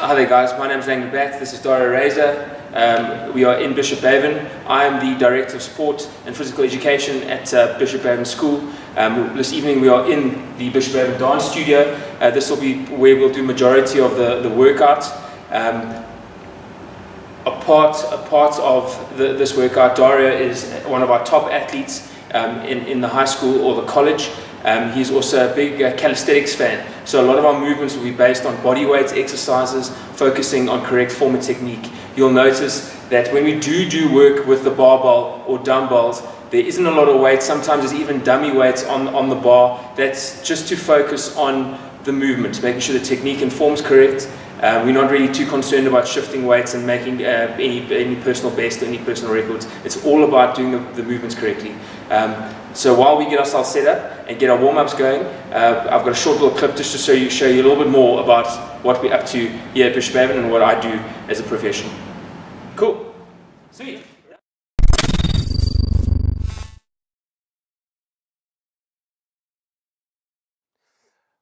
Hi there guys, my name is Langden Batt, this is Dario Reizer. We are in Bishop Bavin. I am the Director of Sport and Physical Education at Bishop Bavin School. This evening we are in the Bishop Bavin Dance Studio. This will be where we'll do majority of the workout. A part of this workout, Dario is one of our top athletes in the high school or the college. He's also a big calisthenics fan, so a lot of our movements will be based on body weight exercises, focusing on correct form and technique. You'll notice that when we do work with the barbell or dumbbells, there isn't a lot of weight. Sometimes there's even dummy weights on the bar. That's just to focus on the movement, making sure the technique and form's correct. We're not really too concerned about shifting weights and making any personal best or any personal records. It's all about doing the movements correctly. So while we get ourselves set up and get our warm-ups going, I've got a short little clip just to show you a little bit more about what we're up to here at Bishop Bavin and what I do as a professional. Cool. Sweet.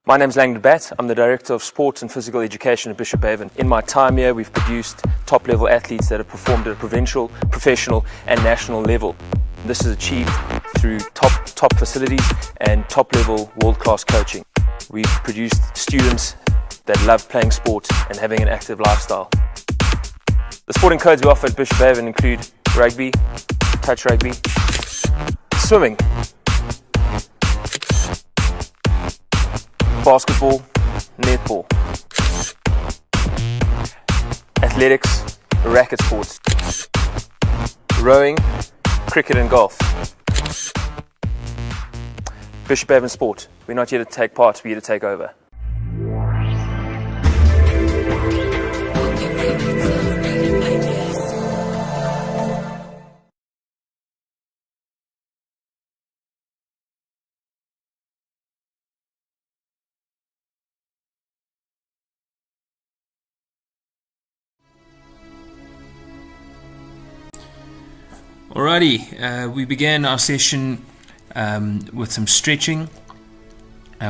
My name is Langden Batt. I'm the Director of Sports and Physical Education at Bishop Bavin. In my time here, we've produced top-level athletes that have performed at a provincial, professional and national level. This is achieved through top facilities and top-level world-class coaching. We've produced students that love playing sport and having an active lifestyle. The sporting codes we offer at Bishop Bavin include rugby, touch rugby, swimming, basketball, netball, athletics, racket sports, rowing, cricket and golf. Bishop Bavin Sport. We're not here to take part, we're here to take over. Alrighty, we began our session with some stretching.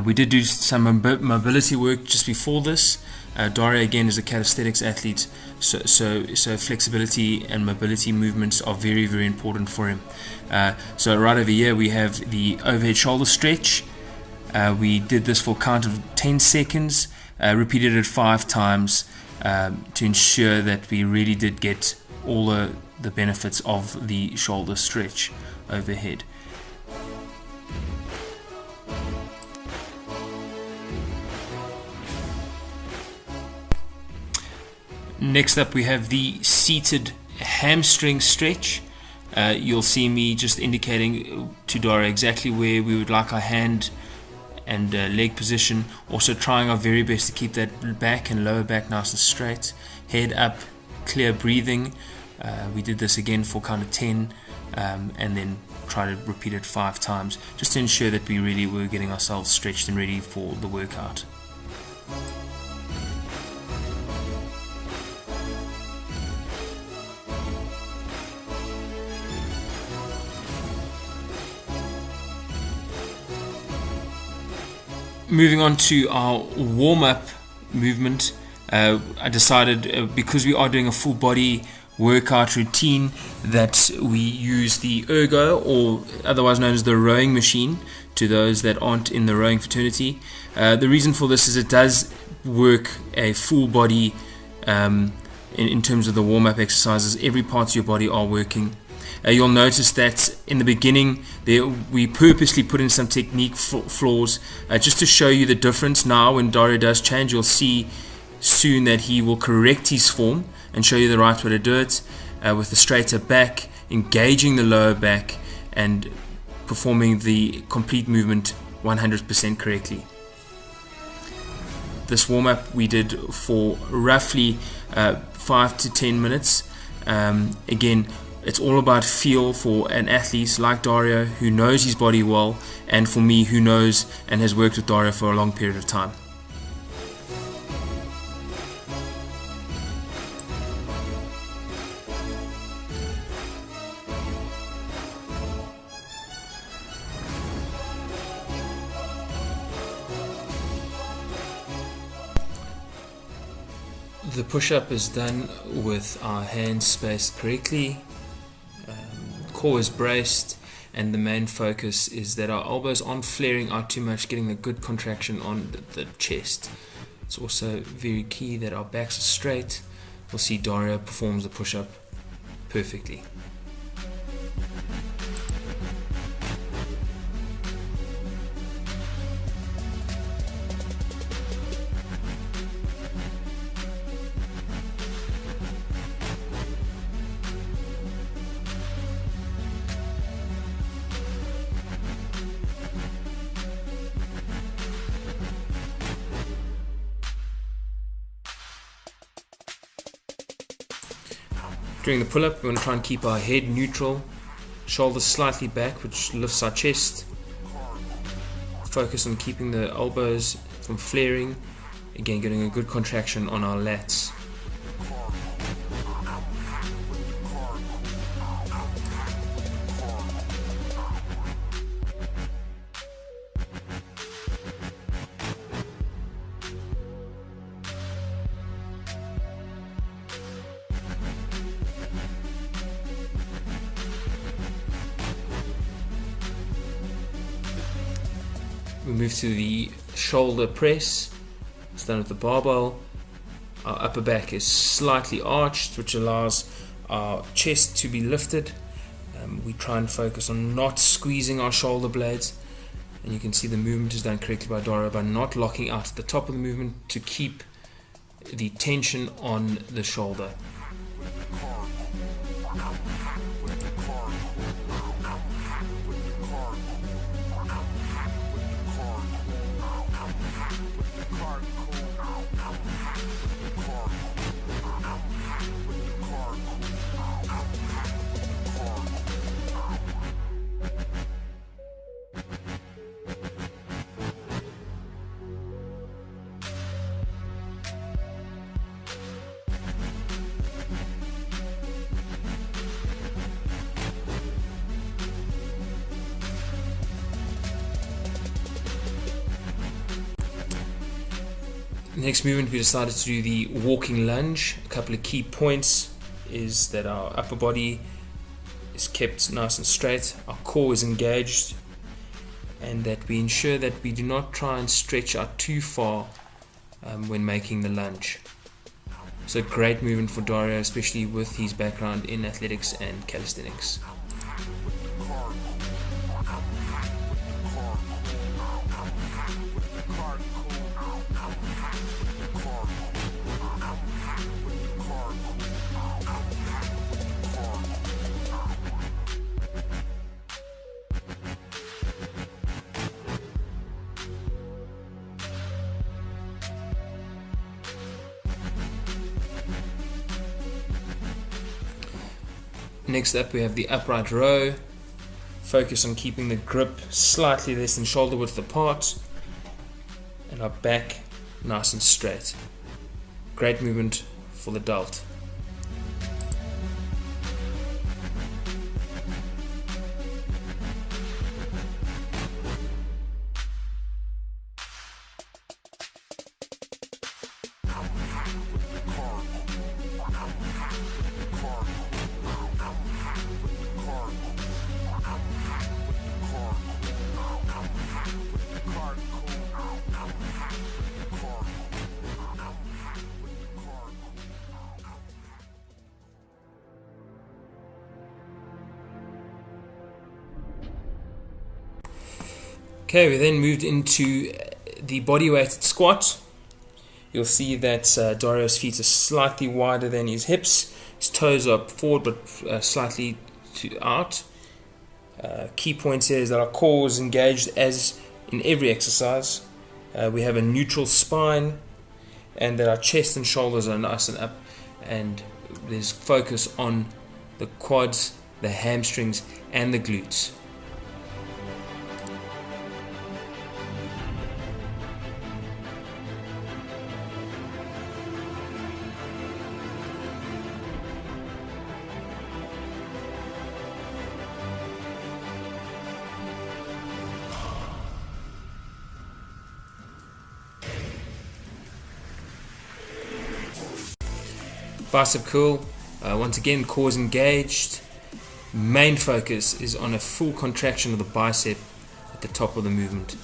We did do some mobility work just before this. Dario again is a calisthenics athlete, so flexibility and mobility movements are very, very important for him. So right over here we have the overhead shoulder stretch. We did this for a count of 10 seconds, repeated it 5 times to ensure that we really did get all the benefits of the shoulder stretch overhead. Next up we have the seated hamstring stretch. You'll see me just indicating to Dario exactly where we would like our hand and leg position, also trying our very best to keep that back and lower back nice and straight, head up, clear breathing. We did this again for kind of 10 and then try to repeat it 5 times just to ensure that we really were getting ourselves stretched and ready for the workout. Moving on to our warm-up movement, I decided because we are doing a full body workout routine that we use the ergo, or otherwise known as the rowing machine, to those that aren't in the rowing fraternity. The reason for this is it does work a full body in terms of the warm-up exercises. Every part of your body are working. You'll notice that in the beginning we purposely put in some technique flaws just to show you the difference. Now when Dario does change, you'll see soon that he will correct his form and show you the right way to do it, with the straighter back, engaging the lower back and performing the complete movement 100% correctly. This warm-up we did for roughly 5 to 10 minutes. Again, it's all about feel for an athlete like Dario who knows his body well, and for me who knows and has worked with Dario for a long period of time. The push-up is done with our hands spaced correctly, core is braced, and the main focus is that our elbows aren't flaring out too much, getting a good contraction on the chest. It's also very key that our backs are straight. We'll see Dario performs the push-up perfectly. During the pull-up, we want to try and keep our head neutral, shoulders slightly back, which lifts our chest. Focus on keeping the elbows from flaring, again getting a good contraction on our lats. We move to the shoulder press. It's done with the barbell. Our upper back is slightly arched, which allows our chest to be lifted. We try and focus on not squeezing our shoulder blades. And you can see the movement is done correctly by Dario by not locking out at the top of the movement to keep the tension on the shoulder. Next movement, we decided to do the walking lunge. A couple of key points is that our upper body is kept nice and straight, our core is engaged, and that we ensure that we do not try and stretch out too far when making the lunge. So great movement for Dario, especially with his background in athletics and calisthenics. Next up, we have the upright row. Focus on keeping the grip slightly less than shoulder width apart and our back nice and straight. Great movement for the delt. Okay, we then moved into the body weighted squat. You'll see that Dario's feet are slightly wider than his hips. His toes are forward but slightly out. Key points here is that our core is engaged as in every exercise. We have a neutral spine and that our chest and shoulders are nice and up, and there's focus on the quads, the hamstrings and the glutes. Bicep curl. Once again, cores engaged. Main focus is on a full contraction of the bicep at the top of the movement.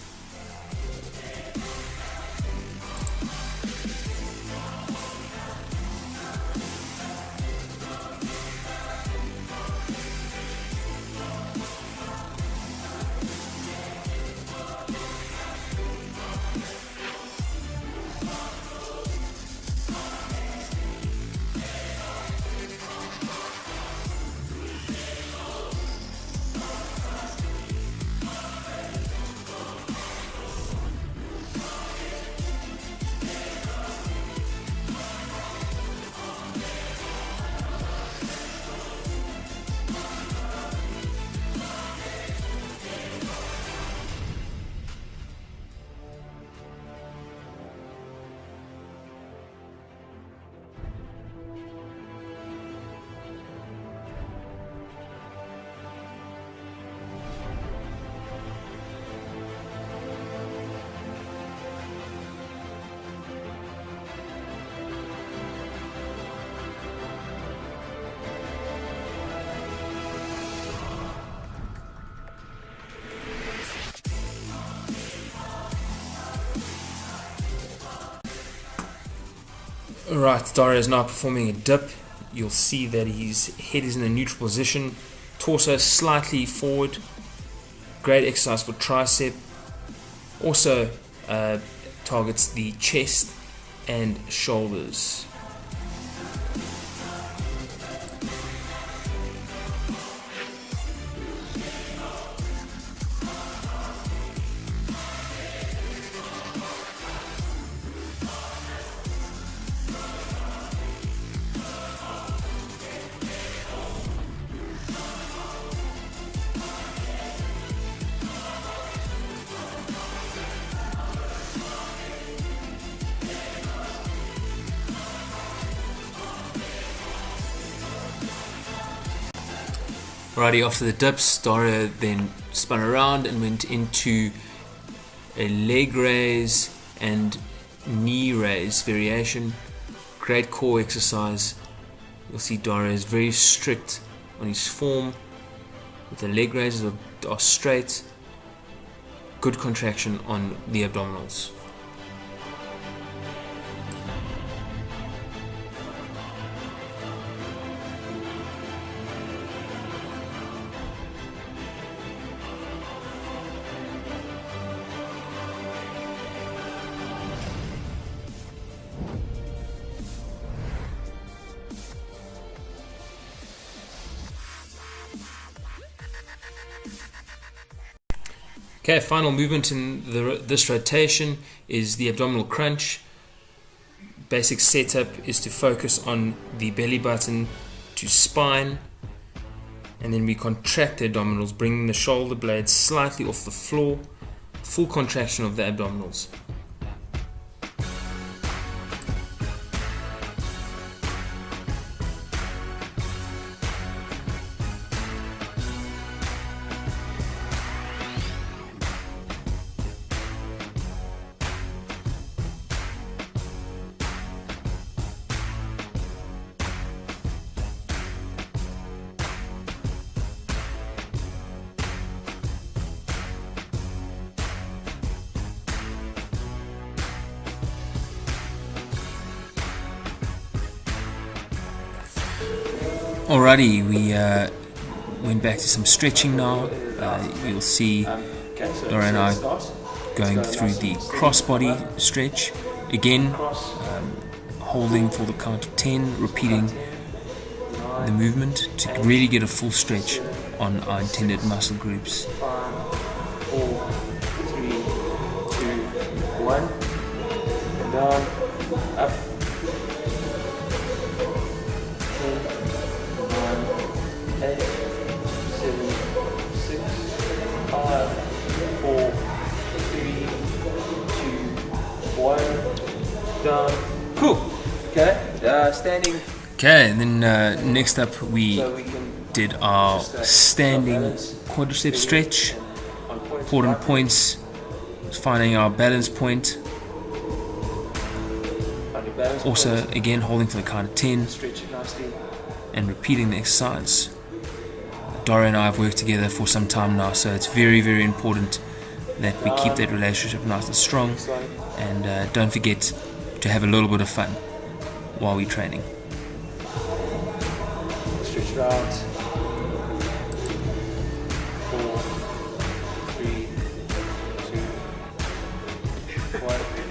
Alright, Dario is now performing a dip. You'll see that his head is in a neutral position, torso slightly forward. Great exercise for tricep. Also targets the chest and shoulders. Alrighty, after the dips, Dario then spun around and went into a leg raise and knee raise variation. Great core exercise. You'll see Dario is very strict on his form, with the leg raises are straight. Good contraction on the abdominals. Okay, final movement in this rotation is the abdominal crunch. Basic setup is to focus on the belly button to spine, and then we contract the abdominals, bringing the shoulder blades slightly off the floor. Full contraction of the abdominals. Alrighty, we went back to some stretching now. You'll see Dario and I going through the crossbody stretch. Again, holding for the count of 10, repeating the movement to really get a full stretch on our intended muscle groups. 5, 4, 3, 2, 1, and down, up. 8, 7, 6, 5, 4, 3, 2, 1, down. Cool. Okay, standing. Okay, and then next up we did our standing quadricep stretch. Important points, finding our balance point. balance Also, point. again, holding for the count of 10 Stretch it nicely. and repeating the exercise. Dario and I have worked together for some time now, so it's very, very important that we keep that relationship nice and strong, and don't forget to have a little bit of fun while we're training. Stretch it out. 4, 3, 2, 1.